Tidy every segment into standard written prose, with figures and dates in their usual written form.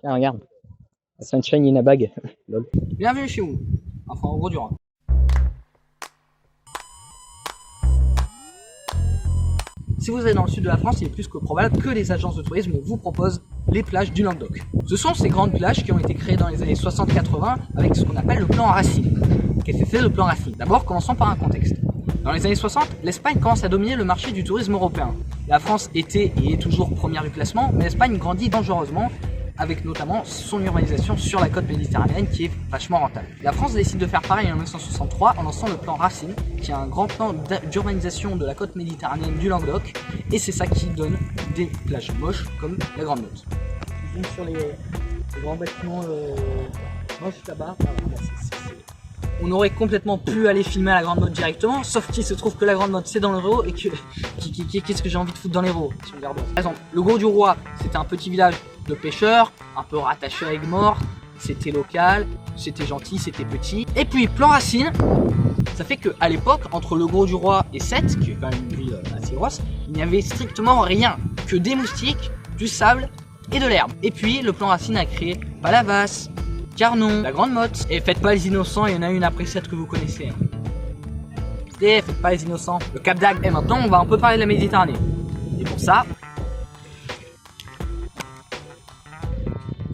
Ah, regarde. Sunshine in a bag. Lol. Bienvenue chez vous. Enfin, au gros du Rhum. Si vous allez dans le sud de la France, il est plus que probable que les agences de tourisme vous proposent les plages du Languedoc. Ce sont ces grandes plages qui ont été créées dans les années 60-80 avec ce qu'on appelle le plan Racine. Qu'est-ce que c'est le plan Racine? D'abord, commençons par un contexte. Dans les années 60, l'Espagne commence à dominer le marché du tourisme européen. La France était et est toujours première du classement, mais l'Espagne grandit dangereusement, avec notamment son urbanisation sur la côte méditerranéenne qui est vachement rentable. La France décide de faire pareil en 1963 en lançant le plan Racine, qui est un grand plan d'urbanisation de la côte méditerranéenne du Languedoc, et c'est ça qui donne des plages moches comme la Grande Motte. Je zoome sur les grands bâtiments moches là-bas. On aurait complètement pu aller filmer à la Grande Motte directement, sauf qu'il se trouve que la Grande Motte c'est dans l'Hérault et que qu'est-ce que j'ai envie de foutre dans l'Hérault si on regarde. Par exemple, le Gros du Roi, c'était un petit village de pêcheurs, un peu rattaché à Aigues-Mortes, c'était local, c'était gentil, c'était petit. Et puis plan Racine, ça fait qu'à l'époque, entre le Gros du Roi et Sète, qui est quand même une ville assez grosse, il n'y avait strictement rien, que des moustiques, du sable et de l'herbe. Et puis le plan Racine a créé Palavas, Carnon, la Grande Motte, et faites pas les innocents, il y en a une après cette que vous connaissez. Et faites pas les innocents, le Cap d'Agde. Et maintenant on va un peu parler de la Méditerranée. Et pour ça,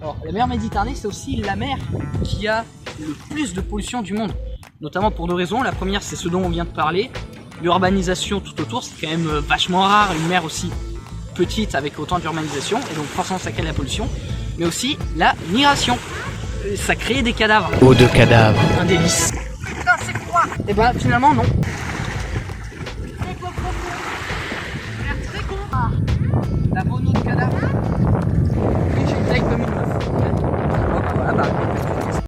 alors, la mer Méditerranée, c'est aussi la mer qui a le plus de pollution du monde. Notamment pour deux raisons. La première, c'est ce dont on vient de parler. L'urbanisation tout autour, c'est quand même vachement rare, une mer aussi petite avec autant d'urbanisation. Et donc forcément, ça crée de la pollution. Mais aussi la migration. Ça crée des cadavres. Eau de cadavre. Un délice. Putain, c'est froid. Et ben finalement, non. La bonne eau de cadavre. Et j'ai une taille comme une meuf. Hop, voilà, bah.